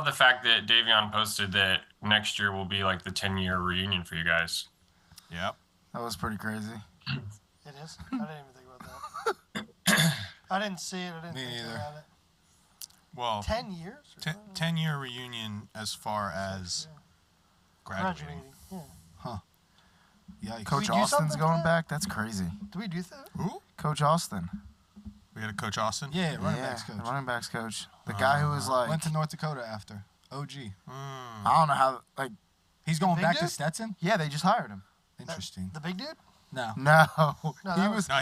about the fact that Davion posted that next year will be like the 10-year reunion for you guys? Yep. That was pretty crazy. It is? I didn't even think about that. I didn't see it. I didn't think about it. Well, 10 years? 10-year reunion as far as graduating. Yeah. Huh. Yeah. Coach Austin's going back? That's crazy. Do we do that? Who? Coach Austin. We got a Coach Austin? Yeah, running backs coach. Running backs coach. The guy who was like... Went to North Dakota after. OG. I don't know how... Like, he's going back to Stetson? Yeah, they just hired him. Interesting. The big dude? No. No.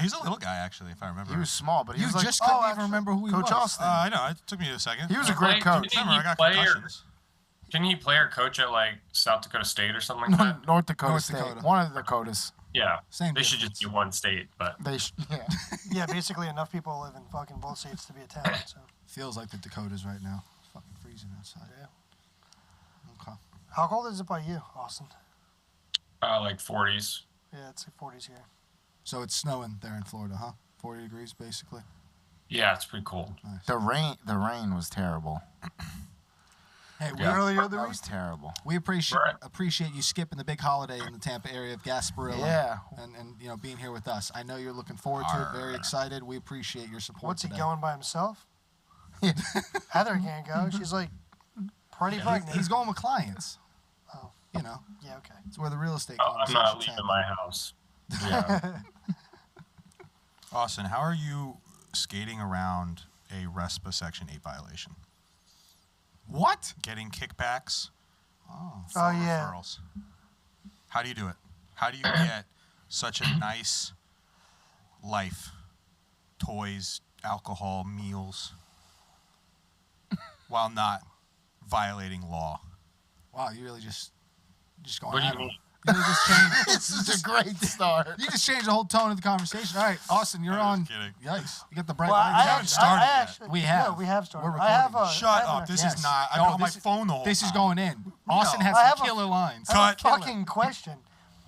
He's a little guy, actually, if I remember. He was small, but he was like... just couldn't even remember who he was. Coach Austin. I know. It took me a second. He was a great coach. Didn't I got concussions. Didn't he play or coach at like South Dakota State or something like that? North Dakota State. One of the Dakotas. Yeah. Same they should just be one state, but... Yeah. Yeah, basically enough people live in fucking both states to be a town, so... Feels like the Dakotas right now. It's fucking freezing outside. Yeah. Okay. How cold is it by you, Austin? Like 40s. Yeah, it's like 40s here. So it's snowing there in Florida, huh? 40 degrees, basically? Yeah, it's pretty cold. Nice. The rain was terrible. Hey, That was terrible. We appreciate you skipping the big holiday in the Tampa area of Gasparilla. Yeah. And being here with us. I know you're looking forward to it. Very excited. We appreciate your support. What's today. he going by himself? Heather can't go. She's like pretty pregnant. He's going with clients. Oh. You know. Yeah, okay. It's where the real estate I'm not leaving my house. Yeah. Austin, how are you skating around a RESPA Section 8 violation? What? Getting kickbacks. Oh, yeah. Referrals. How do you do it? How do you get such a nice life, toys, alcohol, meals, while not violating law? Wow, you really just going. What do you mean? You really just changed. This is a great start. You just changed the whole tone of the conversation. All right, Austin, you're on. Kidding. Yikes! You got the bright Well, lights. I haven't started yet. We have. No, we have started. We're I have recording. Shut up. This is not. I've been on my phone the whole time. This is going in. Austin has I some have a- killer lines. I have a Cut. fucking question.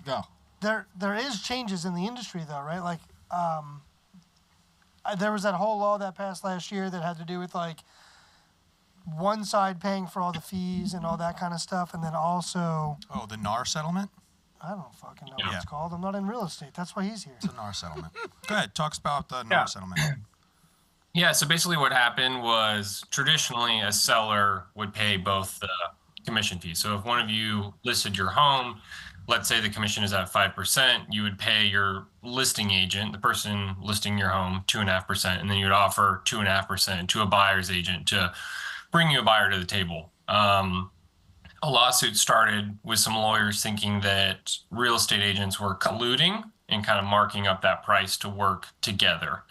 Go. There is changes in the industry though, right? Like, there was that whole law that passed last year that had to do with like one side paying for all the fees and all that kind of stuff, and then also Oh, the NAR settlement? I don't fucking know Yeah. what it's called. I'm not in real estate. That's why he's here. It's a NAR settlement. Go ahead. Talk about the NAR settlement. Yeah, so basically what happened was traditionally a seller would pay both the commission fee. So if one of you listed your home, let's say the commission is at 5%, you would pay your listing agent, the person listing your home, 2.5%, and then you would offer 2.5% to a buyer's agent to bring you a buyer to the table. A lawsuit started with some lawyers thinking that real estate agents were colluding and kind of marking up that price to work together.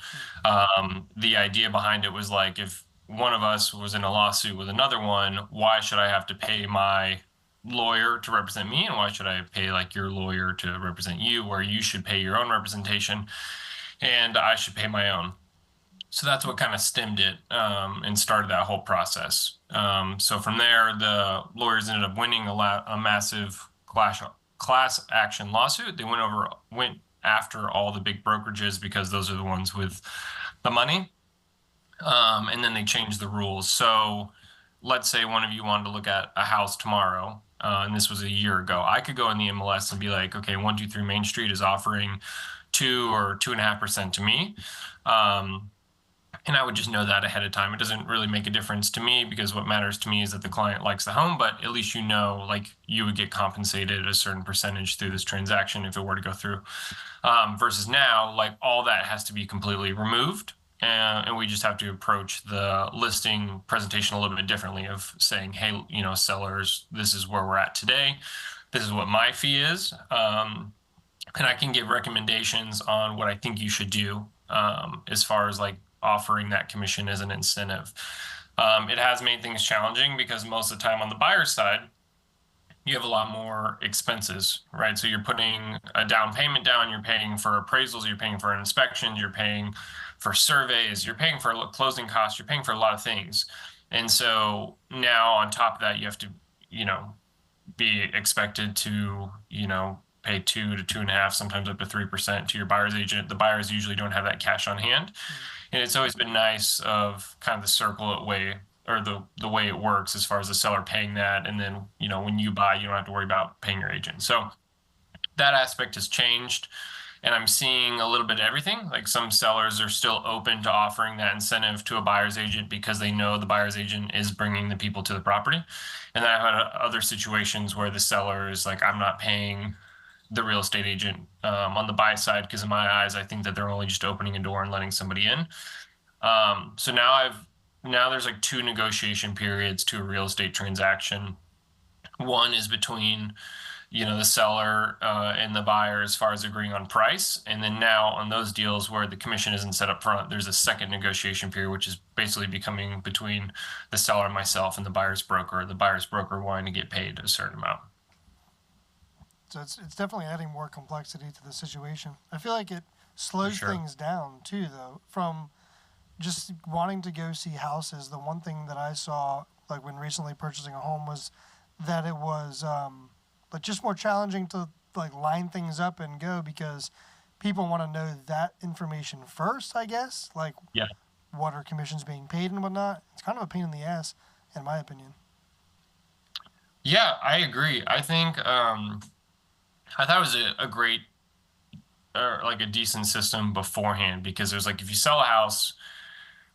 The idea behind it was like, if one of us was in a lawsuit with another one, why should I have to pay my lawyer to represent me? And why should I pay like your lawyer to represent you, where you should pay your own representation and I should pay my own? So that's what kind of stemmed it and started that whole process. So from there, the lawyers ended up winning a massive class action lawsuit. They went after all the big brokerages because those are the ones with the money. And then they changed the rules. So let's say one of you wanted to look at a house tomorrow, and this was a year ago. I could go in the MLS and be like, okay, 123 Main Street is offering 2 or 2.5% to me. And I would just know that ahead of time. It doesn't really make a difference to me because what matters to me is that the client likes the home, but at least you know, like, you would get compensated a certain percentage through this transaction if it were to go through. Versus now, like, all that has to be completely removed. And we just have to approach the listing presentation a little bit differently of saying, hey, sellers, this is where we're at today. This is what my fee is. And I can give recommendations on what I think you should do as far as like offering that commission as an incentive. It has made things challenging because most of the time on the buyer's side, you have a lot more expenses, right? So you're putting a down payment down, you're paying for appraisals, you're paying for inspections, you're paying for surveys, you're paying for closing costs, you're paying for a lot of things. And so now on top of that, you have to, be expected to, pay 2 to 2.5, sometimes up to 3% to your buyer's agent. The buyers usually don't have that cash on hand. And it's always been nice of kind of the circle way or the way it works as far as the seller paying that, and then when you buy, you don't have to worry about paying your agent. So that aspect has changed, and I'm seeing a little bit of everything. Like some sellers are still open to offering that incentive to a buyer's agent because they know the buyer's agent is bringing the people to the property. And then I've had other situations where the seller is like, I'm not paying the real estate agent on the buy side because in my eyes, I think that they're only just opening a door and letting somebody in. So now there's like two negotiation periods to a real estate transaction. One is between the seller and the buyer as far as agreeing on price. And then now on those deals where the commission isn't set up front, there's a second negotiation period, which is basically becoming between the seller and myself and the buyer's broker wanting to get paid a certain amount. So it's definitely adding more complexity to the situation. I feel like it slows things down too, though, from just wanting to go see houses. The one thing that I saw, like when recently purchasing a home, was that it was like just more challenging to like line things up and go because people want to know that information first, I guess. Like, what are commissions being paid and whatnot. It's kind of a pain in the ass, in my opinion. Yeah, I agree. I think I thought it was a great or like a decent system beforehand because there's like if you sell a house,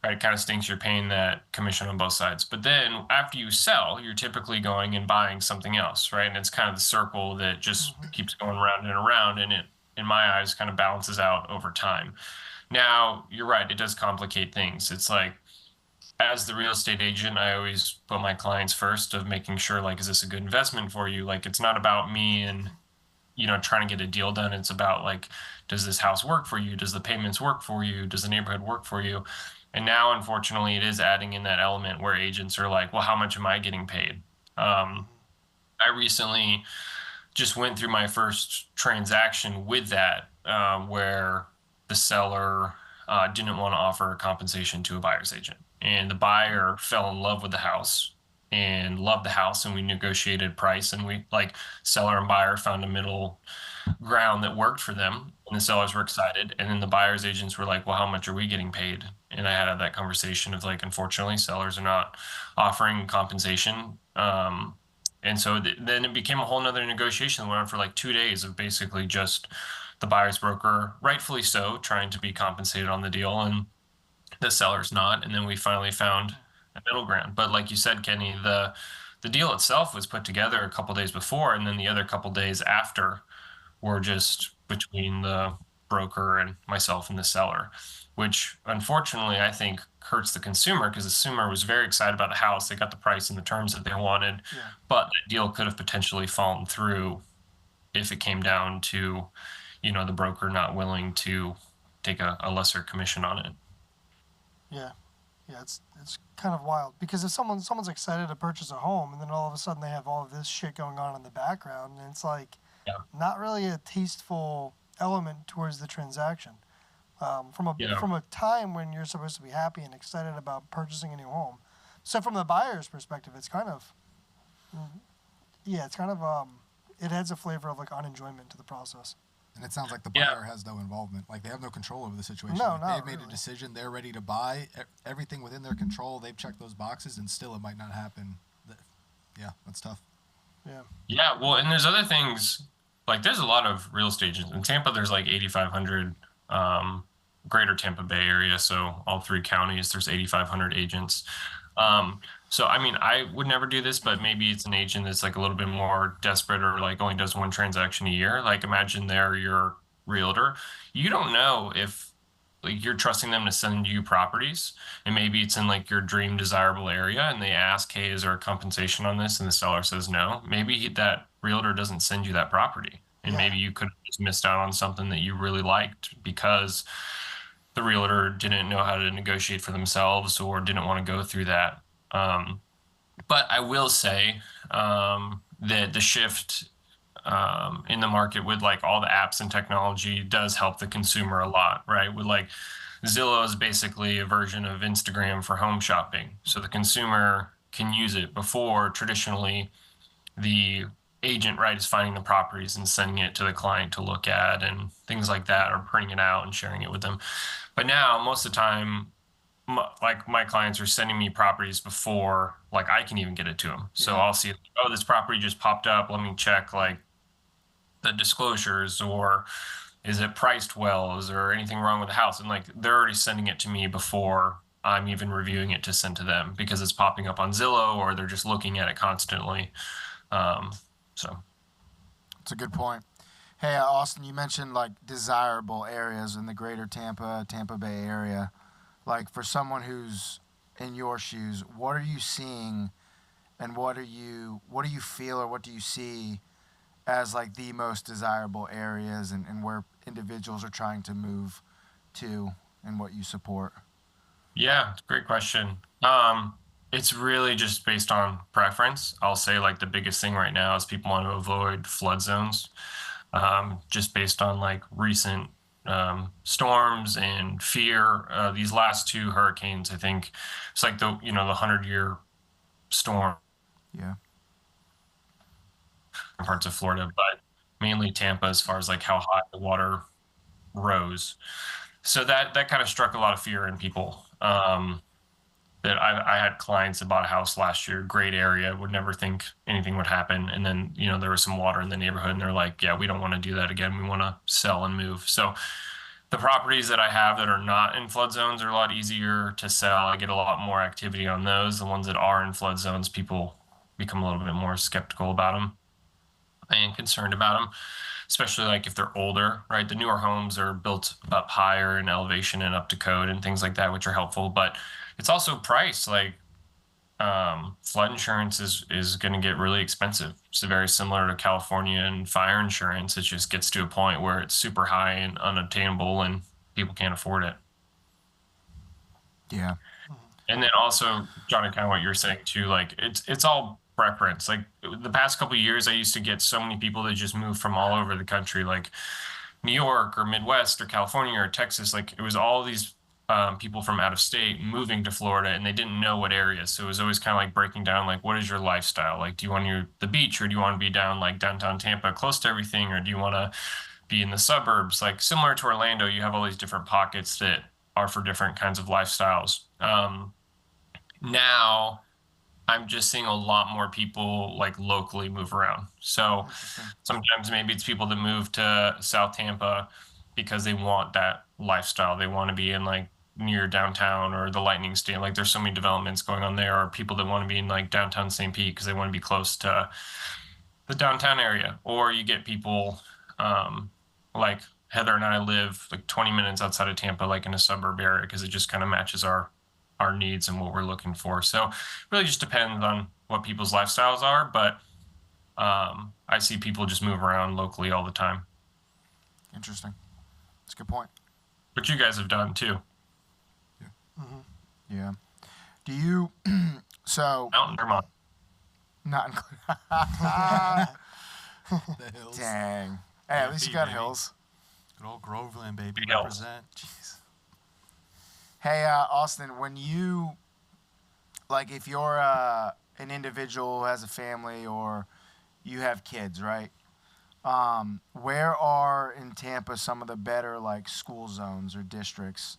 right, it kind of stinks you're paying that commission on both sides. But then after you sell, you're typically going and buying something else, right? And it's kind of the circle that just keeps going around and around, and it, in my eyes, kind of balances out over time. Now, you're right, it does complicate things. It's like as the real estate agent, I always put my clients first of making sure, like, is this a good investment for you? Like, it's not about me and trying to get a deal done. It's about like, does this house work for you? Does the payments work for you? Does the neighborhood work for you? And now, unfortunately, it is adding in that element where agents are like, well, how much am I getting paid? I recently just went through my first transaction with that, where the seller didn't want to offer compensation to a buyer's agent. And the buyer fell in love with the house and loved the house, and we negotiated price, and we like seller and buyer found a middle ground that worked for them, and the sellers were excited, and then the buyer's agents were like, well, how much are we getting paid? And I had that conversation of like, unfortunately, sellers are not offering compensation. And so then it became a whole nother negotiation that went on for like 2 days of basically just the buyer's broker, rightfully so, trying to be compensated on the deal, and the seller's not. And then we finally found a middle ground. But like you said, Kenny, the deal itself was put together a couple days before, and then the other couple days after were just between the broker and myself and the seller, which unfortunately I think hurts the consumer because the consumer was very excited about the house. They got the price and the terms that they wanted, but the deal could have potentially fallen through if it came down to, the broker not willing to take a lesser commission on it. Yeah. Yeah, it's kind of wild because if someone's excited to purchase a home and then all of a sudden they have all of this shit going on in the background, and it's like not really a tasteful element towards the transaction. From a time when you're supposed to be happy and excited about purchasing a new home. So from the buyer's perspective, it's kind of it adds a flavor of like unenjoyment to the process. And it sounds like the buyer has no involvement. Like they have no control over the situation. No, they've made a decision. They're ready to buy. Everything within their control. They've checked those boxes, and still it might not happen. Yeah, that's tough. Yeah. Yeah. Well, and there's other things. Like there's a lot of real estate agents in Tampa. There's like 8,500 greater Tampa Bay area. So all three counties, there's 8,500 agents. So, I mean, I would never do this, but maybe it's an agent that's like a little bit more desperate or like only does one transaction a year. Like imagine they're your realtor. You don't know if like you're trusting them to send you properties, and maybe it's in like your dream desirable area, and they ask, hey, is there a compensation on this? And the seller says no. Maybe that realtor doesn't send you that property. And maybe you could have just missed out on something that you really liked because the realtor didn't know how to negotiate for themselves or didn't want to go through that. But I will say that the shift in the market with like all the apps and technology does help the consumer a lot, right? With like Zillow is basically a version of Instagram for home shopping. So the consumer can use it. Before, traditionally, the agent, right, is finding the properties and sending it to the client to look at and things like that, or printing it out and sharing it with them. But now, most of the time, my clients are sending me properties before like I can even get it to them. So Yeah. I'll see, oh, this property just popped up. Let me check like the disclosures, or is it priced well? Is there anything wrong with the house? And like they're already sending it to me before I'm even reviewing it to send to them because it's popping up on Zillow or they're just looking at it constantly. So It's a good point. Hey, Austin, you mentioned like desirable areas in the greater Tampa Bay area. Like for someone who's in your shoes, what are you seeing and what do you feel or what do you see as like the most desirable areas and where individuals are trying to move to and what you support? yeah, it's a great question. It's really just based on preference. I'll say like the biggest thing right now is people want to avoid flood zones, just based on like recent storms and fear. These last two hurricanes, I think it's like the 100-year storm Yeah. in parts of Florida, but mainly Tampa as far as like how high the water rose. So that kind of struck a lot of fear in people. That I had clients that bought a house last year, great area, would never think anything would happen. And then, there was some water in the neighborhood and they're like, yeah, we don't want to do that again. We want to sell and move. So the properties that I have that are not in flood zones are a lot easier to sell. I get a lot more activity on those. The ones that are in flood zones, people become a little bit more skeptical about them and concerned about them, especially like if they're older, right? The newer homes are built up higher in elevation and up to code and things like that, which are helpful. But it's also priced. Like flood insurance is going to get really expensive. It's very similar to California and fire insurance. It just gets to a point where it's super high and unattainable, and people can't afford it. Yeah. And then also, Johnny, kind of what you're saying too, like it's all preference. Like the past couple of years, I used to get so many people that just moved from all over the country, like New York or Midwest or California or Texas. Like it was all these people from out of state moving to Florida, and they didn't know what areas. So it was always kind of like breaking down, like, what is your lifestyle? Like, do you want the beach, or do you want to be down like downtown Tampa, close to everything, or do you want to be in the suburbs? Like similar to Orlando, you have all these different pockets that are for different kinds of lifestyles. Now I'm just seeing a lot more people like locally move around. So sometimes maybe it's people that move to South Tampa because they want that lifestyle. They want to be in like near downtown or the Lightning Stand. Like there's so many developments going on there, or people that want to be in like downtown St. Pete because they want to be close to the downtown area. Or you get people like Heather and I live like 20 minutes outside of Tampa, like in a suburb area, because it just kind of matches our needs and what we're looking for. So it really just depends on what people's lifestyles are. But I see people just move around locally all the time. Interesting. That's a good point. Which you guys have done too. Yeah. Do you, so, Mountain Vermont. not included. The hills. Dang. Hey, at least you got baby. hills. Good old Groveland, baby. Big L. Represent. Jeez. Hey, Austin, when you, like, if you're an individual who has a family or you have kids, right? Where are in Tampa some of the better, like, school zones or districts?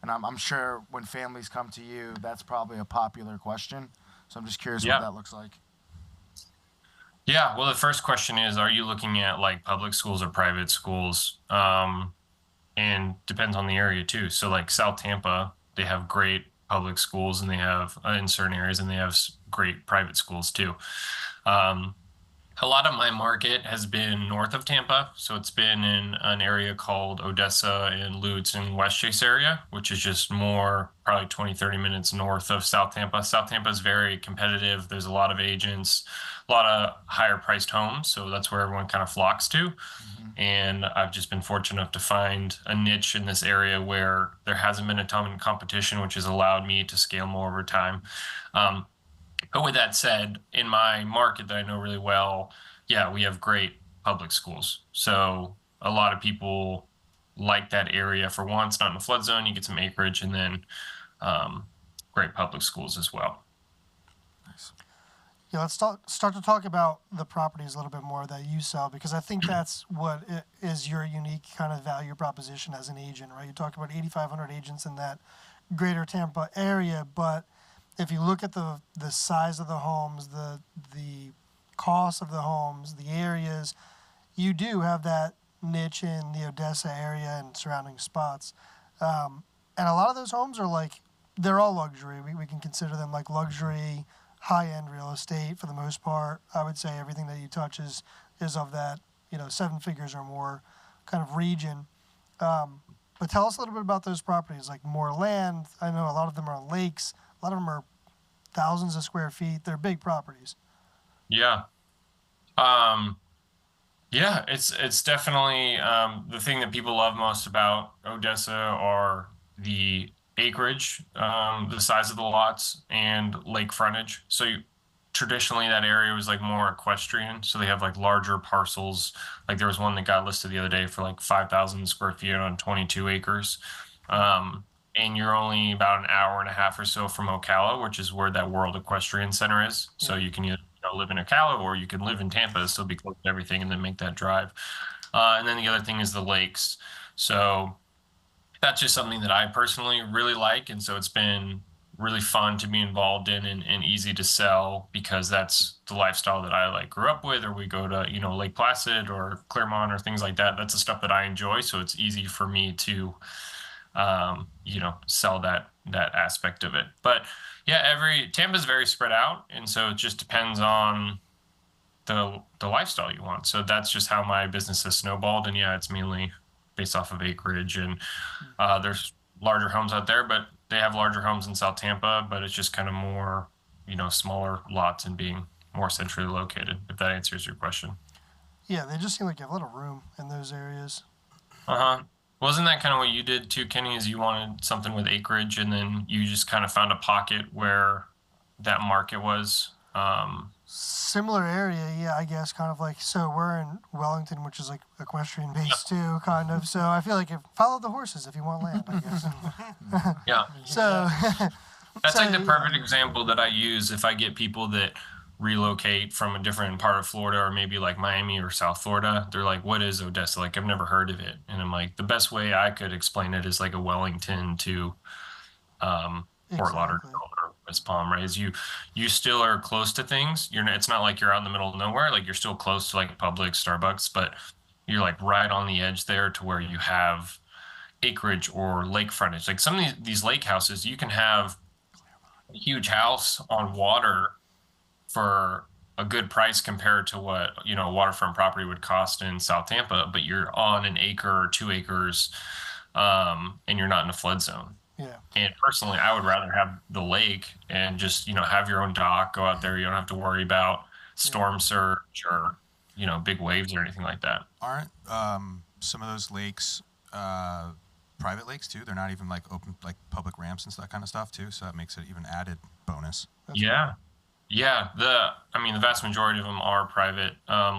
And I'm sure when families come to you, that's probably a popular question. So I'm just curious Yeah. what that looks like. Yeah, well, the first question is, are you looking at like public schools or private schools? And depends on the area too. So like South Tampa, they have great public schools, and they have in certain areas, and they have great private schools too. A lot of my market has been north of Tampa. So it's been in an area called Odessa and Lutz and West Chase area, which is just more probably 20, 30 minutes north of South Tampa. South Tampa is very competitive. There's a lot of agents, a lot of higher priced homes. So that's where everyone kind of flocks to. And I've just been fortunate enough to find a niche in this area where there hasn't been a ton of competition, which has allowed me to scale more over time. But with that said, in my market that I know really well, yeah, we have great public schools. So a lot of people like that area. For one, it's not in a flood zone. You get some acreage, and then great public schools as well. Nice. Yeah, let's start to talk about the properties a little bit more that you sell, because I think that's what is your unique kind of value proposition as an agent, right? You talked about 8,500 agents in that greater Tampa area, but if you look at the size of the homes, the cost of the homes, the areas, you do have that niche in the Odessa area and surrounding spots. And a lot of those homes are like, they're all luxury. We can consider them like luxury, high-end real estate for the most part. I would say everything that you touch is of that, 7 figures or more kind of region. But tell us a little bit about those properties, like more land. I know a lot of them are on lakes. A lot of them are thousands of square feet. They're big properties. Yeah. Yeah, it's definitely the thing that people love most about Odessa are the acreage, the size of the lots, and lake frontage. So traditionally that area was like more equestrian, so they have like larger parcels. Like there was one that got listed the other day for like 5,000 square feet on 22 acres. And you're only about an hour and a half or so from Ocala, which is where that World Equestrian Center is. So you can either live in Ocala or you can live in Tampa, still be close to everything, and then make that drive. And then the other thing is the lakes. So that's just something that I personally really like. And so it's been really fun to be involved in and easy to sell because that's the lifestyle that I like grew up with, or we go to, Lake Placid or Claremont or things like that. That's the stuff that I enjoy. So it's easy for me to, sell that aspect of it. But yeah, Tampa's very spread out. And so it just depends on the lifestyle you want. So that's just how my business has snowballed. And yeah, it's mainly based off of acreage, and there's larger homes out there, but they have larger homes in South Tampa, but it's just kind of more, smaller lots and being more centrally located, if that answers your question. Yeah, they just seem like you have a lot of room in those areas. Uh-huh. Wasn't that kind of what you did too, Kenny, is you wanted something with acreage and then you just kind of found a pocket where that market was? Similar area, yeah, I guess, kind of like, so we're in Wellington, which is like equestrian based too, kind of. So I feel like follow the horses if you want land, I guess. Yeah. So That's so, like the perfect example that I use if I get people that relocate from a different part of Florida or maybe like Miami or South Florida. They're like, what is Odessa? Like, I've never heard of it. And I'm like, the best way I could explain it is like a Wellington to Fort Lauderdale or West Palm, right? Is you still are close to things. It's not like you're out in the middle of nowhere. Like you're still close to like Publix, Starbucks, but you're like right on the edge there to where you have acreage or lake frontage. Like some of these lake houses, you can have a huge house on water for a good price compared to what waterfront property would cost in South Tampa, but you're on an acre or 2 acres, and you're not in a flood zone. Yeah. And personally, I would rather have the lake and just have your own dock, go out there. You don't have to worry about storm surge or big waves or anything like that. Aren't some of those lakes private lakes too? They're not even like open, like public ramps and that kind of stuff too. So that makes it even added bonus. Yeah. Yeah, the vast majority of them are private.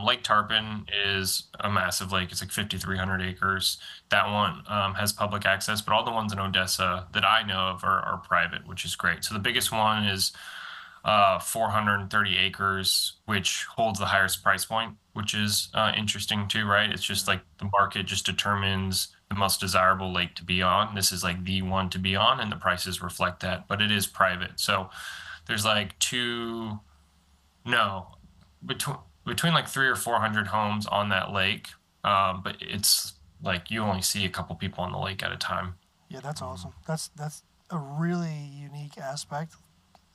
Lake Tarpon is a massive lake. It's like 5,300 acres. That one has public access, but all the ones in Odessa that I know of are private, which is great. So the biggest one is 430 acres, which holds the highest price point, which is interesting too, right? It's just like the market just determines the most desirable lake to be on. This is like the one to be on, and the prices reflect that, but it is private. So there's like between like 300 or 400 homes on that lake. But it's like you only see a couple people on the lake at a time. Yeah, that's awesome. That's a really unique aspect.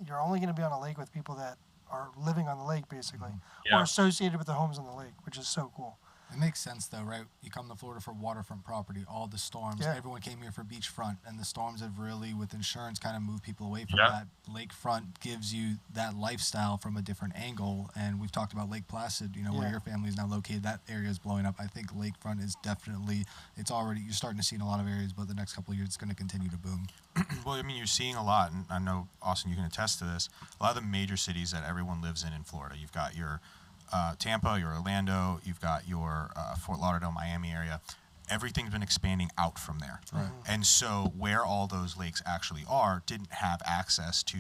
You're only going to be on a lake with people that are living on the lake, basically, or associated with the homes on the lake, which is so cool. It makes sense though, right? You come to Florida for waterfront property, all the storms. Yeah. Everyone came here for beachfront, and the storms have really, with insurance, kind of moved people away from that. Lakefront gives you that lifestyle from a different angle, and we've talked about Lake Placid, where your family is now located. That area is blowing up. I think lakefront is definitely, you're starting to see in a lot of areas, but the next couple of years it's going to continue to boom. Well, I mean, you're seeing a lot, and I know, Austin, you can attest to this. A lot of the major cities that everyone lives in Florida. You've got your Tampa, your Orlando, you've got your Fort Lauderdale, Miami area. Everything's been expanding out from there. Right. And so where all those lakes actually are didn't have access to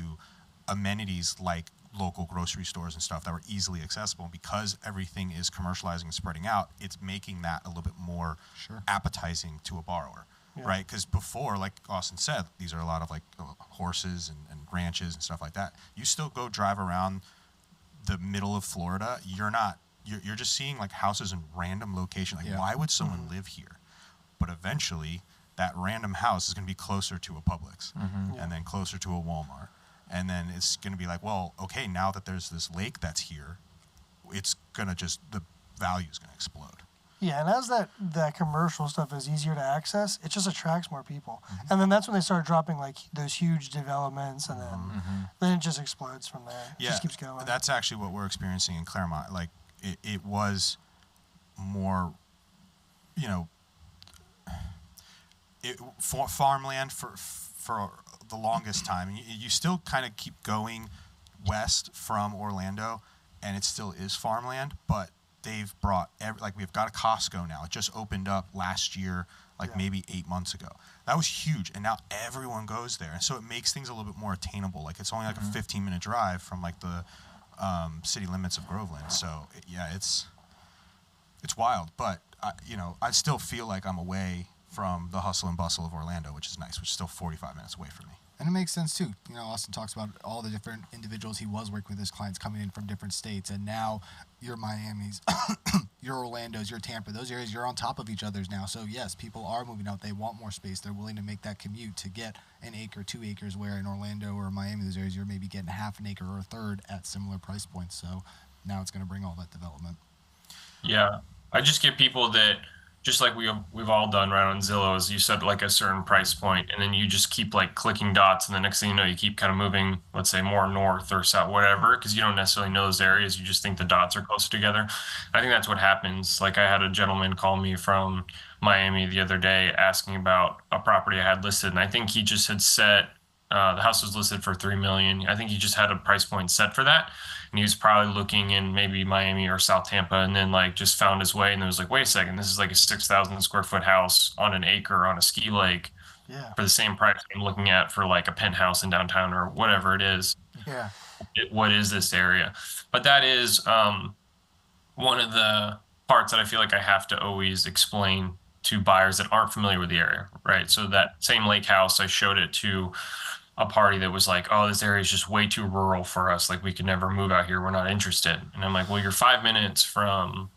amenities like local grocery stores and stuff that were easily accessible. And because everything is commercializing and spreading out, it's making that a little bit more appetizing to a borrower. Yeah. right? Because before, like Austin said, these are a lot of like horses and ranches and stuff like that. You still go drive around the middle of Florida, you're just seeing like houses in random location. Like, why would someone live here? But eventually, that random house is going to be closer to a Publix, and then closer to a Walmart, and then it's going to be like, well, okay, now that there's this lake that's here, it's gonna the value is gonna explode. Yeah, and as that commercial stuff is easier to access, it just attracts more people. And then that's when they start dropping like those huge developments, and then it just explodes from there. It just keeps going. That's actually what we're experiencing in Claremont. Like it was more, you know, for farmland for the longest time. And you still kind of keep going west from Orlando, and it still is farmland, but they've brought we've got a Costco now. It just opened up last year, maybe 8 months ago. That was huge, and now everyone goes there, and so it makes things a little bit more attainable. Like it's only like a 15-minute drive from like the city limits of Groveland. So it's wild, but I still feel like I'm away from the hustle and bustle of Orlando, which is nice, which is still 45 minutes away from me. And it makes sense too. Austin talks about all the different individuals he was working with, his clients coming in from different states, and now your Miami's, your Orlando's, your Tampa, those areas, you're on top of each other's now. So yes, people are moving out. They want more space. They're willing to make that commute to get an acre, 2 acres, where in Orlando or Miami, those areas, you're maybe getting half an acre or a third at similar price points. So now it's going to bring all that development. Yeah. I just get people that, just like we've all done right on Zillow, is you set like a certain price point, and then you just keep like clicking dots, and the next thing you know, you keep kind of moving, let's say more north or south, whatever, because you don't necessarily know those areas. You just think the dots are closer together. I think that's what happens. Like I had a gentleman call me from Miami the other day asking about a property I had listed, and I think he just had set the house was listed for $3 million. I think he just had a price point set for that, and he was probably looking in maybe Miami or South Tampa, and then like just found his way, and it was like, wait a second, this is like a 6,000 square foot house on an acre on a ski lake for the same price I'm looking at for like a penthouse in downtown or whatever it is. Yeah. What is this area? But that is one of the parts that I feel like I have to always explain to buyers that aren't familiar with the area, right? So that same lake house, I showed it to a party that was like, oh, this area is just way too rural for us. Like we could never move out here. We're not interested. And I'm like, well, you're 5 minutes from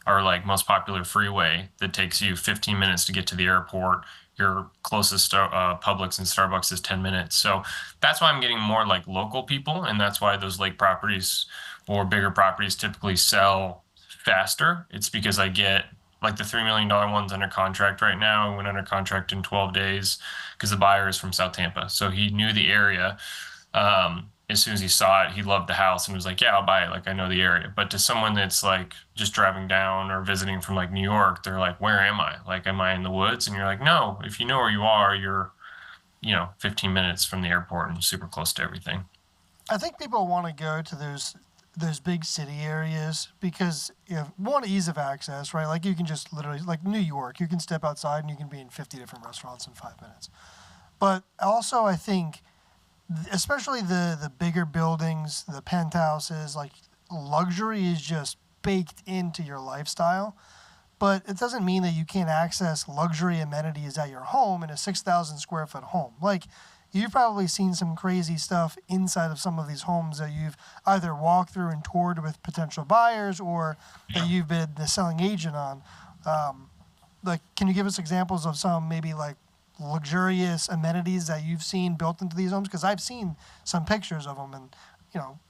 our like most popular freeway that takes you 15 minutes to get to the airport. Your closest Publix and Starbucks is 10 minutes. So that's why I'm getting more like local people. And that's why those lake properties or bigger properties typically sell faster. It's because I get like the $3 million one's under contract right now. I went under contract in 12 days because the buyer is from South Tampa. So he knew the area. As soon as he saw it, he loved the house and was like, yeah, I'll buy it. Like I know the area. But to someone that's like just driving down or visiting from like New York, they're like, where am I? Like, am I in the woods? And you're like, no, if you know where you are, you're, 15 minutes from the airport and super close to everything. I think people want to go to those big city areas because one, ease of access, right? Like you can just literally, like New York, you can step outside and you can be in 50 different restaurants in 5 minutes. But also I think, especially the bigger buildings, the penthouses, like luxury is just baked into your lifestyle. But it doesn't mean that you can't access luxury amenities at your home in a 6,000 square foot home. Like, you've probably seen some crazy stuff inside of some of these homes that you've either walked through and toured with potential buyers or that you've been the selling agent on. Like, can you give us examples of some maybe like luxurious amenities that you've seen built into these homes? Because I've seen some pictures of them and,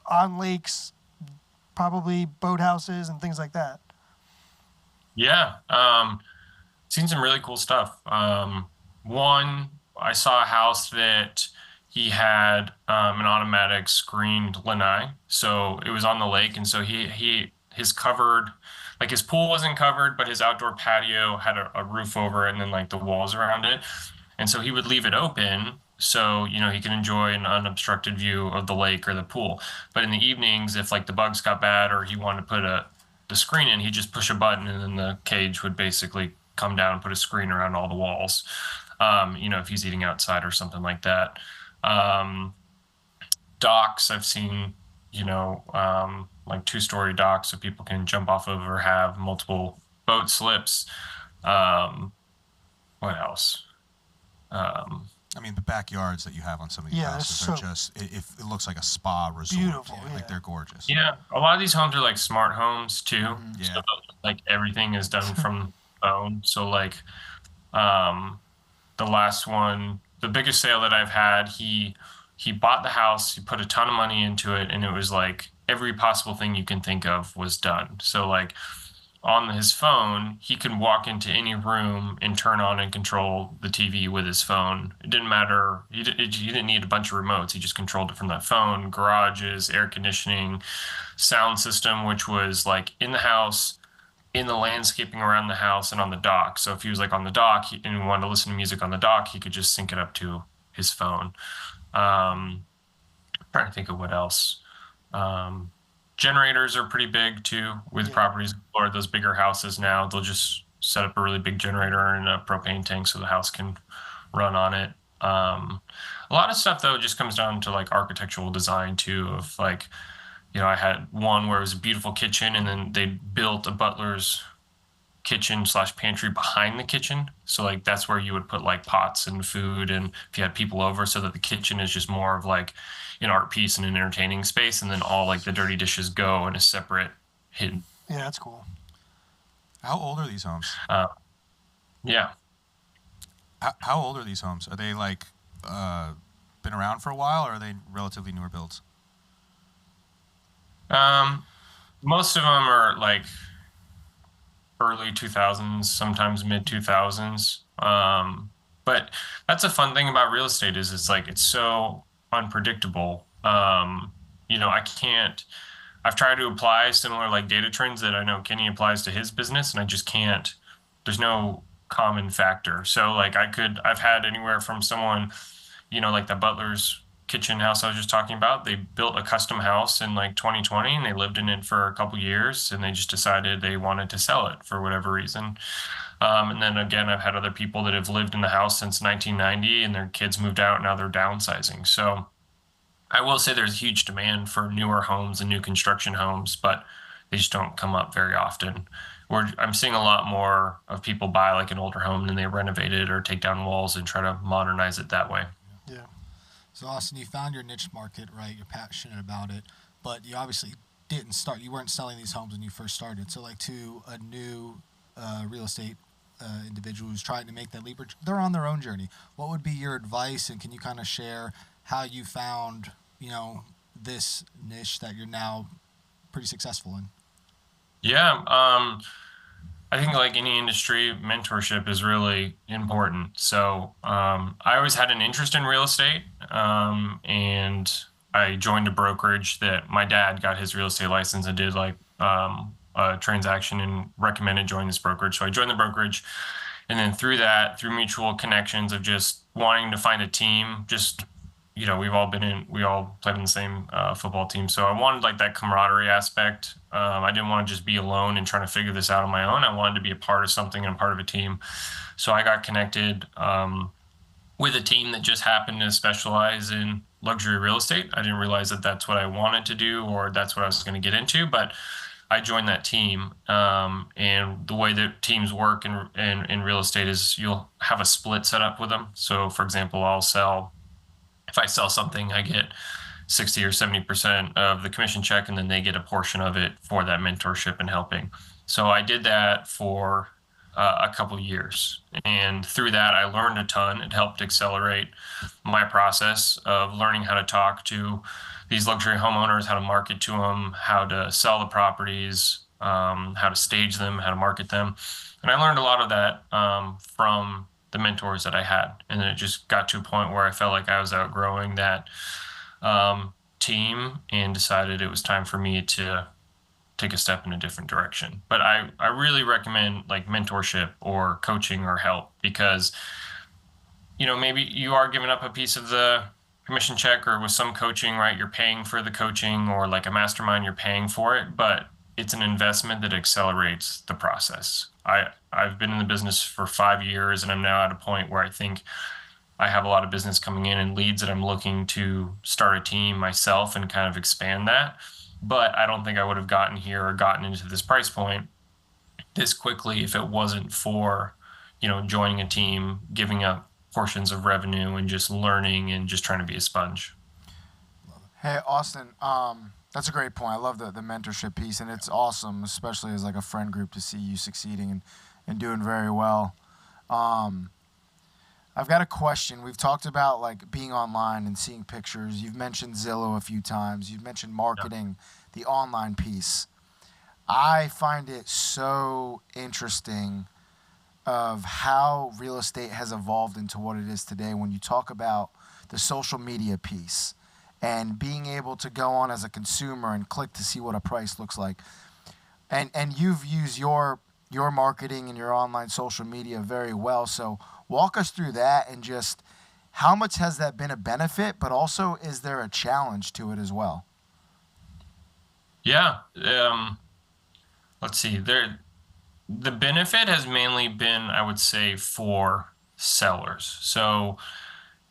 on lakes, probably boathouses and things like that. Yeah. Seen some really cool stuff. One, I saw a house that he had an automatic screened lanai. So it was on the lake. And so his covered, like his pool wasn't covered, but his outdoor patio had a roof over it and then like the walls around it. And so he would leave it open so, he can enjoy an unobstructed view of the lake or the pool. But in the evenings, if like the bugs got bad or he wanted to put the screen in, he'd just push a button and then the cage would basically come down and put a screen around all the walls. If he's eating outside or something like that. Docks, I've seen, like 2-story docks so people can jump off of or have multiple boat slips. What else? I mean, the backyards that you have on some of these Yeah, houses so are just, it looks like a spa resort. beautiful. Like Yeah. they're gorgeous. Yeah, a lot of these homes are like smart homes too. So Yeah. like everything is done from phone. So like um the last one, the biggest sale that I've had, he bought the house, he put a ton of money into it, and it was like every possible thing you can think of was done. So like on his phone, he could walk into any room and turn on and control the TV with his phone. It didn't matter. He didn't need a bunch of remotes. He just controlled it from that phone. Garages, air conditioning, sound system, which was like in the house, in the landscaping around the house, and on the dock. So if he was like on the dock and he wanted to listen to music on the dock, he could just sync it up to his phone. Trying to think of what else. Um, Generators are pretty big too with properties or those bigger houses now. They'll just set up a really big generator and a propane tank so the house can run on it. A lot of stuff though just comes down to like architectural design too, of like, I had one where it was a beautiful kitchen and then they built a butler's kitchen/pantry behind the kitchen. So like that's where you would put like pots and food and if you had people over, so that the kitchen is just more of like an art piece and an entertaining space, and then all like the dirty dishes go in a separate hidden. Yeah, that's cool. How old are these homes? Yeah. How old are these homes? Are they like been around for a while, or are they relatively newer builds? Most of them are like early 2000s, sometimes mid 2000s. But that's a fun thing about real estate is it's like it's so unpredictable. I can't. I've tried to apply similar like data trends that I know Kenny applies to his business, and I just can't. There's no common factor. So like I've had anywhere from someone, like the Butler's kitchen house I was just talking about. They built a custom house in like 2020 and they lived in it for a couple years and they just decided they wanted to sell it for whatever reason. And then again, I've had other people that have lived in the house since 1990 and their kids moved out. Now they're downsizing. So I will say there's a huge demand for newer homes and new construction homes, but they just don't come up very often. I'm seeing a lot more of people buy like an older home and they renovate it or take down walls and try to modernize it that way. Yeah. So Austin, you found your niche market, right? You're passionate about it, but you obviously you weren't selling these homes when you first started. So like to a new real estate individual who's trying to make that leap, they're on their own journey. What would be your advice, and can you kind of share how you found, this niche that you're now pretty successful in? Yeah. I think like any industry, mentorship is really important. So I always had an interest in real estate, and I joined a brokerage that my dad got his real estate license and did like a transaction and recommended joining this brokerage. So I joined the brokerage, and then through mutual connections of just wanting to find a team, just we all played in the same football team. So I wanted like that camaraderie aspect. I didn't want to just be alone and trying to figure this out on my own. I wanted to be a part of something and part of a team. So I got connected with a team that just happened to specialize in luxury real estate. I didn't realize that that's what I wanted to do or that's what I was going to get into, but I joined that team. And the way that teams work in real estate is you'll have a split set up with them. So for example, if I sell something, I get 60 or 70% of the commission check, and then they get a portion of it for that mentorship and helping. So I did that for a couple years. And through that, I learned a ton. It helped accelerate my process of learning how to talk to these luxury homeowners, how to market to them, how to sell the properties, how to stage them, how to market them. And I learned a lot of that from the mentors that I had. And then it just got to a point where I felt like I was outgrowing that team and decided it was time for me to take a step in a different direction. But I really recommend like mentorship or coaching or help because, maybe you are giving up a piece of the commission check, or with some coaching, right? You're paying for the coaching, or like a mastermind, you're paying for it, but it's an investment that accelerates the process. I've been in the business for 5 years and I'm now at a point where I think I have a lot of business coming in and leads that I'm looking to start a team myself and kind of expand that. But I don't think I would have gotten here or gotten into this price point this quickly if it wasn't for, joining a team, giving up portions of revenue and just learning and just trying to be a sponge. Hey, Austin, that's a great point. I love the mentorship piece, and it's awesome, especially as like a friend group, to see you succeeding and doing very well. I've got a question. We've talked about like being online and seeing pictures. You've mentioned Zillow a few times. You've mentioned marketing, the online piece. I find it so interesting of how real estate has evolved into what it is today when you talk about the social media piece and being able to go on as a consumer and click to see what a price looks like. And you've used your marketing and your online social media very well. So walk us through that, and just how much has that been a benefit, but also is there a challenge to it as well? Yeah. Let's see. The benefit has mainly been, I would say, for sellers. So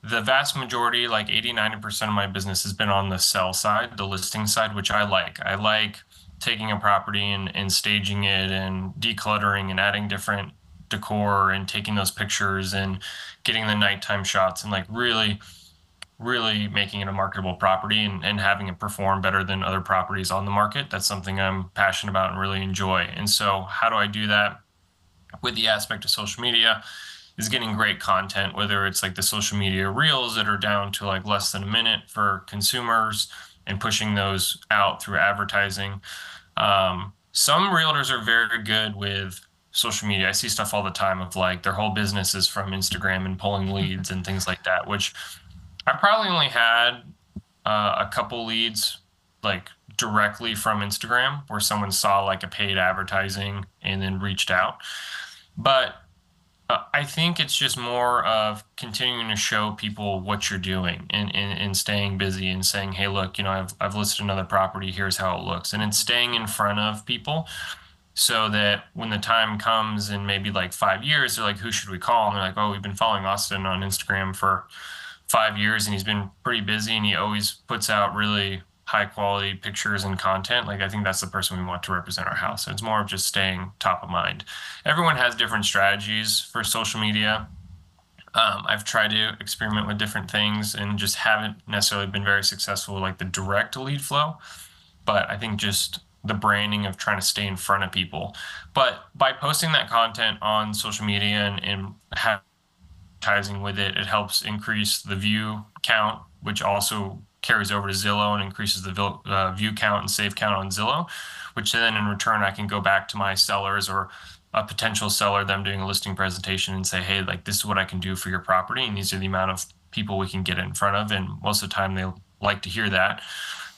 the vast majority, like 80-90% of my business has been on the sell side, the listing side, which I like. I like taking a property and staging it and decluttering and adding different decor and taking those pictures and getting the nighttime shots and like really making it a marketable property and having it perform better than other properties on the market. That's something I'm passionate about and really enjoy. And so how do I do that? With the aspect of social media is getting great content, whether it's like the social media reels that are down to like less than a minute for consumers and pushing those out through advertising. Some realtors are very good with social media. I see stuff all the time of like their whole business is from Instagram and pulling leads and things like that, which I probably only had a couple leads like directly from Instagram where someone saw like a paid advertising and then reached out. But I think it's just more of continuing to show people what you're doing and staying busy and saying, hey, look, I've listed another property. Here's how it looks. And it's staying in front of people so that when the time comes in maybe like 5 years, they're like, who should we call? And they're like, oh, we've been following Austin on Instagram for 5 years and he's been pretty busy and he always puts out really high quality pictures and content. Like, I think that's the person we want to represent our house. So it's more of just staying top of mind. Everyone has different strategies for social media. I've tried to experiment with different things and just haven't necessarily been very successful with like the direct lead flow. But I think just the branding of trying to stay in front of people. But by posting that content on social media and advertising with it, it helps increase the view count, which also carries over to Zillow and increases the view count and save count on Zillow, which then in return I can go back to my sellers or a potential seller, them doing a listing presentation and say, hey, like this is what I can do for your property and these are the amount of people we can get it in front of. And most of the time they like to hear that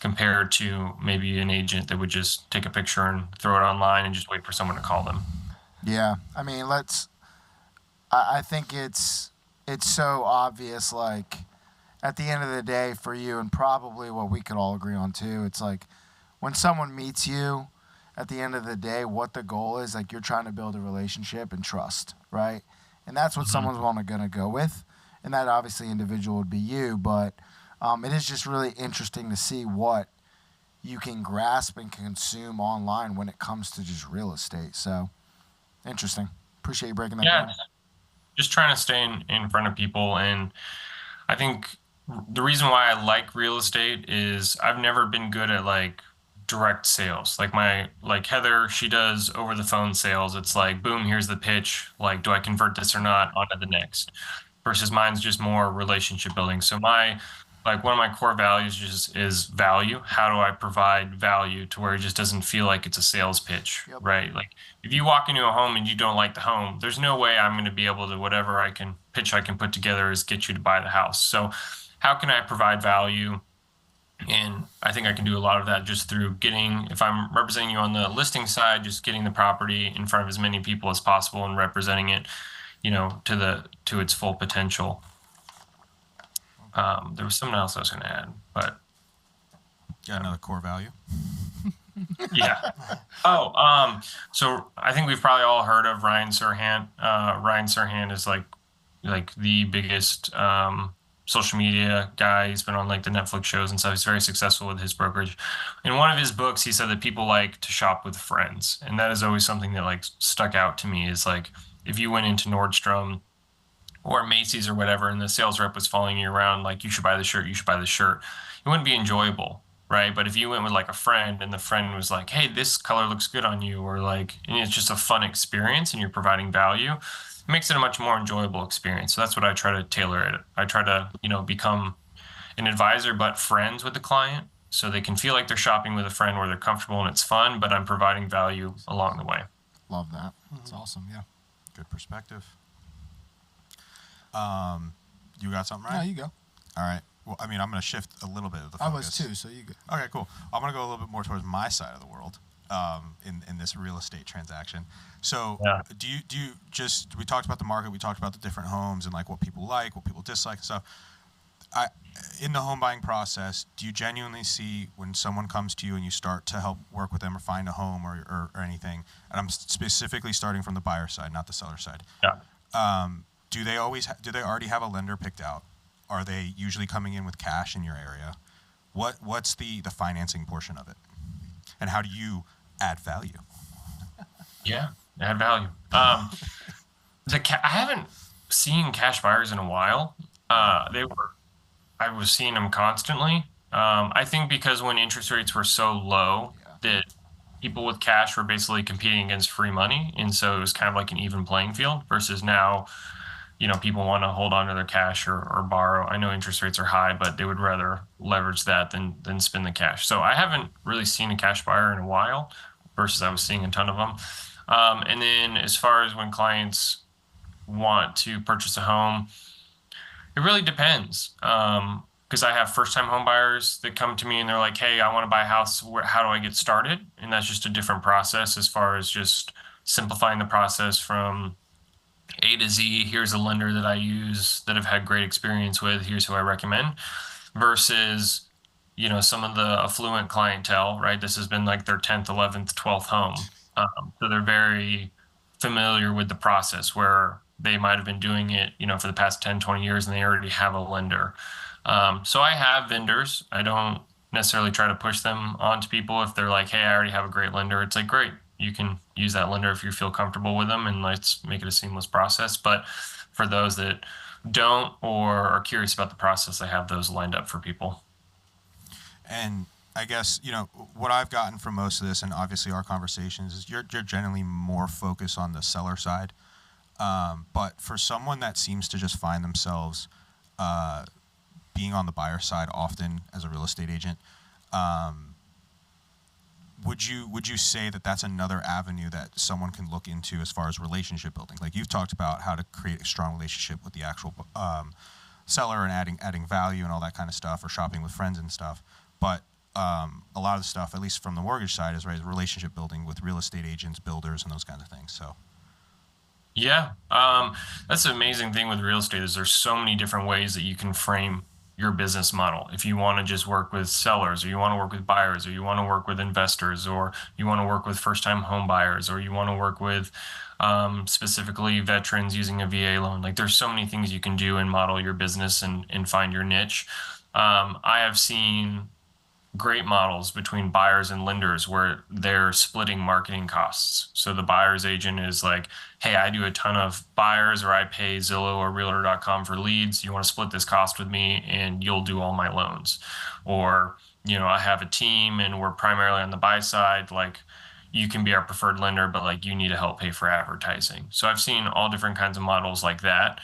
compared to maybe an agent that would just take a picture and throw it online and just wait for someone to call them. Yeah, I mean, I think it's so obvious, like, at the end of the day for you, and probably what we could all agree on too, it's like when someone meets you, at the end of the day, what the goal is, like you're trying to build a relationship and trust, right? And that's what someone's going to go with. And that obviously individual would be you, but it is just really interesting to see what you can grasp and consume online when it comes to just real estate. So interesting. Appreciate you breaking that down. Just trying to stay in front of people. And I think the reason why I like real estate is I've never been good at like direct sales. Like Heather, she does over the phone sales. It's like, boom, here's the pitch. Like, do I convert this or not onto the next? Versus mine's just more relationship building. So one of my core values is value. How do I provide value to where it just doesn't feel like it's a sales pitch, right? Like if you walk into a home and you don't like the home, there's no way I'm going to be able to, whatever I can put together is get you to buy the house. So how can I provide value? And I think I can do a lot of that just through if I'm representing you on the listing side, just getting the property in front of as many people as possible and representing it, to its full potential. There was something else I was going to add, but got another core value. Yeah. So I think we've probably all heard of Ryan Serhant. Ryan Serhant is like the biggest social media guy. He's been on like the Netflix shows and stuff. He's very successful with his brokerage. In one of his books, he said that people like to shop with friends, and that is always something that like stuck out to me. Is like if you went into Nordstrom or Macy's or whatever, and the sales rep was following you around like, you should buy the shirt, you should buy the shirt, it wouldn't be enjoyable, right? But if you went with like a friend and the friend was like, hey, this color looks good on you, or like, and it's just a fun experience and you're providing value, it makes it a much more enjoyable experience. So that's what I try to tailor it. I try to, become an advisor, but friends with the client. So they can feel like they're shopping with a friend where they're comfortable and it's fun, but I'm providing value along the way. Love that. That's awesome. Yeah. Good perspective. You got something, No, right? you go. All right. Well, I mean, I'm going to shift a little bit of the I focus. was too, so you go. Okay, cool. I'm going to go a little bit more towards my side of the world in this real estate transaction. So Yeah. do you just, we talked about the market, we talked about the different homes and like what people like, what people dislike and stuff. In the home buying process, do you genuinely see when someone comes to you and you start to help work with them or find a home or anything, and I'm specifically starting from the buyer side, not the seller side. Yeah. Do they already have a lender picked out? Are they usually coming in with cash in your area? What's the financing portion of it? And how do you add value? Yeah. Add value. I haven't seen cash buyers in a while. I was seeing them constantly. I think because when interest rates were so low that people with cash were basically competing against free money. And so it was kind of like an even playing field versus now, people want to hold on to their cash or borrow. I know interest rates are high, but they would rather leverage that than spend the cash. So I haven't really seen a cash buyer in a while versus I was seeing a ton of them. And then as far as when clients want to purchase a home, it really depends. Because I have first time home buyers that come to me and they're like, hey, I want to buy a house. How do I get started? And that's just a different process as far as just simplifying the process from A to Z. Here's a lender that I use that I've had great experience with. Here's who I recommend. Versus, some of the affluent clientele, right? This has been like their 10th, 11th, 12th home. So they're very familiar with the process where they might have been doing it, for the past 10, 20 years and they already have a lender. So I have vendors. I don't necessarily try to push them onto people if they're like, hey, I already have a great lender. It's like, great, you can use that lender if you feel comfortable with them and let's make it a seamless process. But for those that don't or are curious about the process, I have those lined up for people. And I guess, what I've gotten from most of this, and obviously our conversations, is you're generally more focused on the seller side. But for someone that seems to just find themselves being on the buyer side often as a real estate agent, would you say that that's another avenue that someone can look into as far as relationship building? Like you've talked about how to create a strong relationship with the actual seller and adding value and all that kind of stuff, or shopping with friends and stuff. But a lot of the stuff, at least from the mortgage side, is right, relationship building with real estate agents, builders, and those kinds of things. So. Yeah, that's the amazing thing with real estate is there's so many different ways that you can frame your business model. If you want to just work with sellers, or you want to work with buyers, or you want to work with investors, or you want to work with first-time home buyers, or you want to work with specifically veterans using a VA loan. Like there's so many things you can do and model your business and find your niche. I have seen great models between buyers and lenders where they're splitting marketing costs. So the buyer's agent is like, hey, I do a ton of buyers, or I pay Zillow or realtor.com for leads. You want to split this cost with me and you'll do all my loans. Or, I have a team and we're primarily on the buy side. Like you can be our preferred lender, but like you need to help pay for advertising. So I've seen all different kinds of models like that.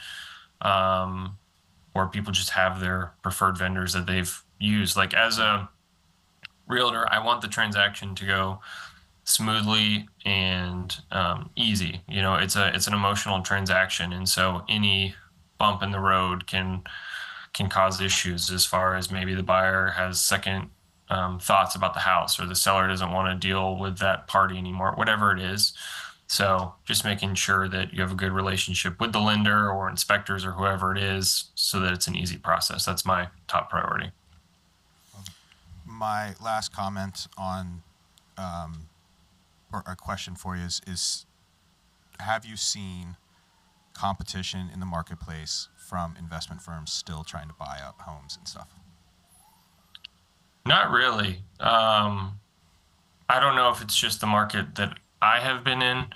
Or people just have their preferred vendors that they've used. Like as a realtor, I want the transaction to go smoothly and easy. It's an emotional transaction, and so any bump in the road can cause issues as far as maybe the buyer has second thoughts about the house, or the seller doesn't want to deal with that party anymore, whatever it is. So just making sure that you have a good relationship with the lender or inspectors or whoever it is, so that it's an easy process. That's my top priority. My last comment on, or a question for you is, have you seen competition in the marketplace from investment firms still trying to buy up homes and stuff? Not really. I don't know if it's just the market that I have been in.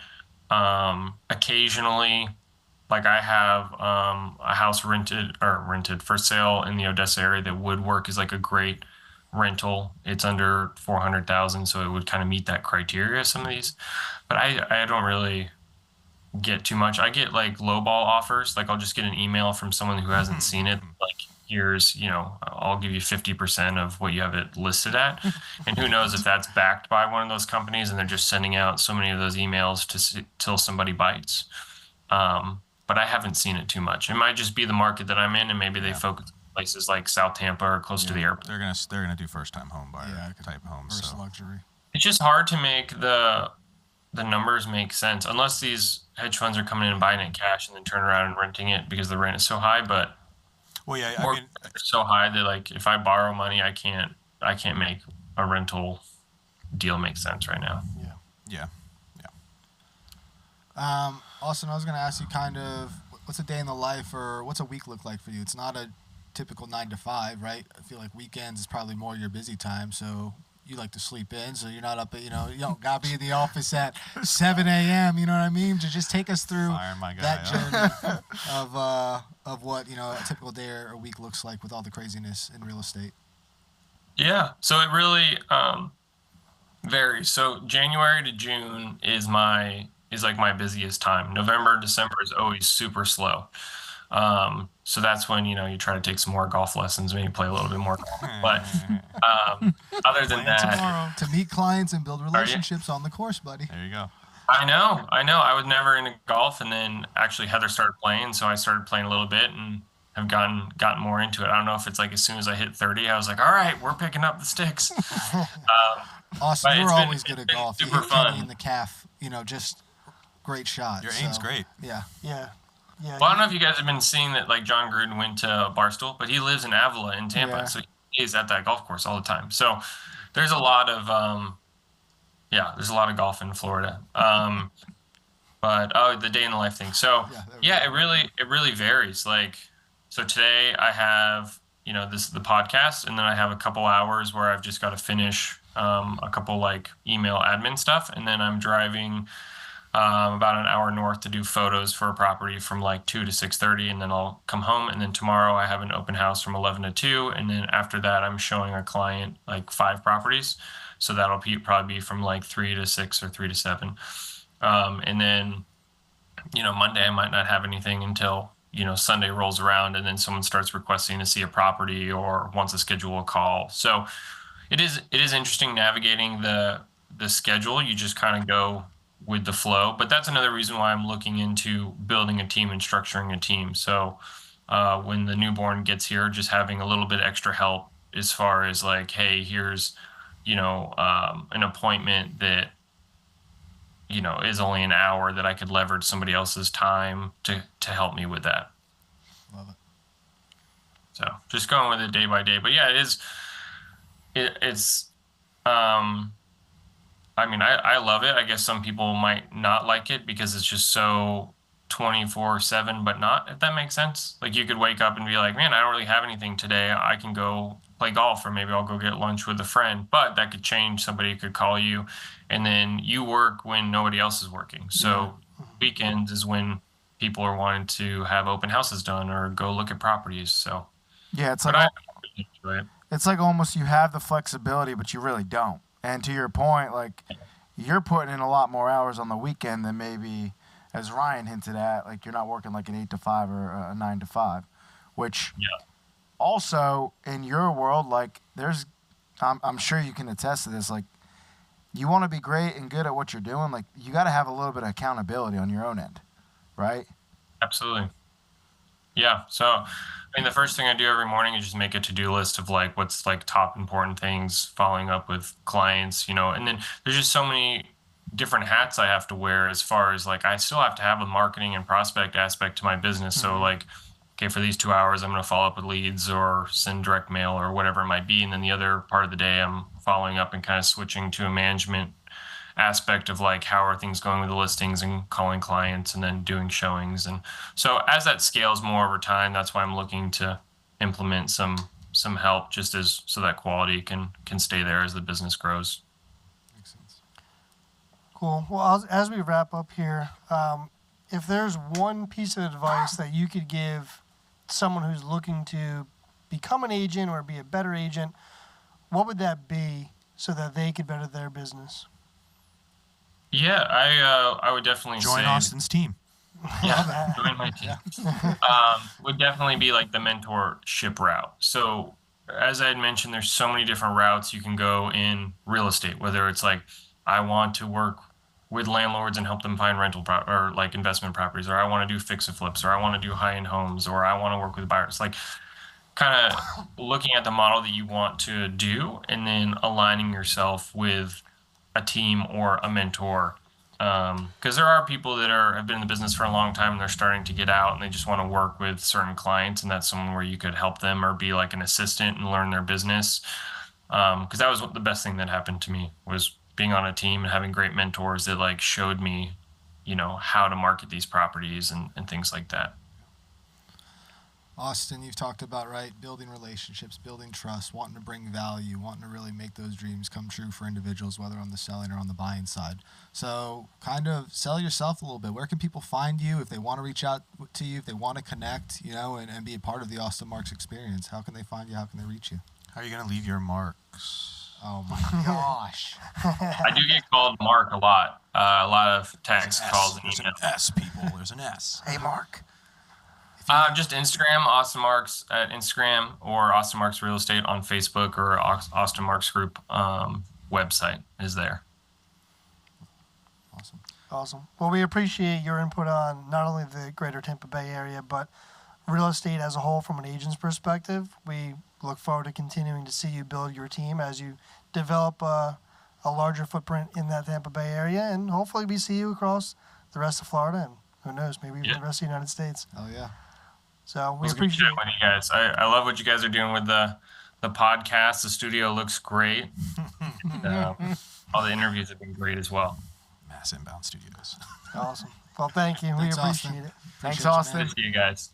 Occasionally, Like I have a house rented for sale in the Odessa area that would work as like a great rental. It's under 400,000, so it would kind of meet that criteria. Some of these, but I don't really get too much. I get like lowball offers. Like I'll just get an email from someone who hasn't seen it. Like here's, I'll give you 50% of what you have it listed at. And who knows if that's backed by one of those companies and they're just sending out so many of those emails till somebody bites. But I haven't seen it too much. It might just be the market that I'm in, and maybe they focus on places like South Tampa or close to the airport. They're gonna do first time home buyer type homes. Versus luxury. It's just hard to make the numbers make sense unless these hedge funds are coming in and buying it cash and then turn around and renting it because the rent is so high. But I mean, it's so high that like if I borrow money, I can't make a rental deal make sense right now. Yeah. Austin, I was going to ask you kind of what's a day in the life or what's a week look like for you? It's not a typical 9 to 5, right? I feel like weekends is probably more your busy time. So you like to sleep in, so you're not up at, you don't got to be in the office at 7 a.m., you know what I mean? Just take us through that journey of what, a typical day or a week looks like with all the craziness in real estate. Yeah, so it really varies. So January to June is like my busiest time. November, December is always super slow. So that's when, you try to take some more golf lessons, maybe play a little bit more golf. But other than that, to meet clients and build relationships on the course, buddy. There you go. I know. I was never into golf, and then actually Heather started playing, so I started playing a little bit and have gotten more into it. I don't know if it's like as soon as I hit 30, I was like, all right, we're picking up the sticks. Austin, you're always good at golf. Super fun. In the calf, just great shot. Your aim's great. Yeah. Well, I don't know if you guys have been seeing that, like John Gruden went to Barstool, but he lives in Avila in Tampa, so he's at that golf course all the time. So there's a lot of there's a lot of golf in Florida. But the day in the life thing. So it really varies. Like, so today I have this is the podcast, and then I have a couple hours where I've just got to finish a couple like email admin stuff, and then I'm driving about an hour north to do photos for a property from like 2 to 6:30, and then I'll come home. And then tomorrow I have an open house from 11 to 2, and then after that I'm showing a client like 5 properties, so that'll probably be from like 3 to 6 or 3 to 7. And then Monday I might not have anything until Sunday rolls around, and then someone starts requesting to see a property or wants to schedule a call. So it is interesting navigating the schedule. You just kind of go with the flow. But that's another reason why I'm looking into building a team and structuring a team. So when the newborn gets here, just having a little bit extra help as far as like, hey, here's, an appointment that, is only an hour that I could leverage somebody else's time to help me with that. Love it. So just going with it day by day. But yeah, it's I love it. I guess some people might not like it because it's just so 24/7, but not, if that makes sense. Like you could wake up and be like, man, I don't really have anything today. I can go play golf, or maybe I'll go get lunch with a friend, but that could change. Somebody could call you, and then you work when nobody else is working. So weekends is when people are wanting to have open houses done or go look at properties. So it's like it's like almost you have the flexibility, but you really don't. And to your point, like you're putting in a lot more hours on the weekend than maybe, as Ryan hinted at, like you're not working like an 8 to 5 or a 9 to 5, which also in your world, like I'm sure you can attest to this. Like you want to be great and good at what you're doing. Like you got to have a little bit of accountability on your own end, right? Absolutely. Yeah. So, the first thing I do every morning is just make a to-do list of like what's like top important things, following up with clients, and then there's just so many different hats I have to wear as far as like I still have to have a marketing and prospect aspect to my business. Mm-hmm. So like, okay, for these 2 hours, I'm going to follow up with leads or send direct mail or whatever it might be. And then the other part of the day, I'm following up and kind of switching to a management aspect of like how are things going with the listings and calling clients and then doing showings. And so as that scales more over time, that's why I'm looking to implement some help just so that quality can stay there as the business grows. Makes sense. Cool. Well, as we wrap up here, if there's one piece of advice that you could give someone who's looking to become an agent or be a better agent, what would that be so that they could better their business? Yeah, I would definitely Join say, Austin's team. yeah, join my team. Would definitely be like the mentorship route. So as I had mentioned, there's so many different routes you can go in real estate, whether it's like, I want to work with landlords and help them find rental or like investment properties, or I want to do fix and flips, or I want to do high-end homes, or I want to work with buyers. Like, kind of looking at the model that you want to do and then aligning yourself with a team or a mentor. Because there are people that have been in the business for a long time and they're starting to get out and they just want to work with certain clients, and that's someone where you could help them or be like an assistant and learn their business. Because that was the best thing that happened to me, was being on a team and having great mentors that like showed me, how to market these properties and things like that. Austin, you've talked about, right, building relationships, building trust, wanting to bring value, wanting to really make those dreams come true for individuals, whether on the selling or on the buying side. So kind of sell yourself a little bit. Where can people find you if they want to reach out to you, if they want to connect, and be a part of the Austin Marks experience? How can they find you? How can they reach you? How are you going to leave your marks? Oh my gosh. I do get called Mark a lot. A lot of text calls and There's an emails. S, people. There's an S. Hey, Mark. Just Instagram, Austin Marks at Instagram, or Austin Marks Real Estate on Facebook, or Austin Marks Group website is there. Awesome. Awesome. Well, we appreciate your input on not only the greater Tampa Bay area, but real estate as a whole from an agent's perspective. We look forward to continuing to see you build your team as you develop a larger footprint in that Tampa Bay area, and hopefully we see you across the rest of Florida, and who knows, maybe even the rest of the United States. Oh, yeah. So we It's good appreciate chatting with you guys. I love what you guys are doing with the podcast. The studio looks great. All the interviews have been great as well. Mass Inbound Studios. Awesome. Well, thank you. Thanks, we appreciate Austin. it. Thanks, Appreciate you, Austin. man. Good to see you guys.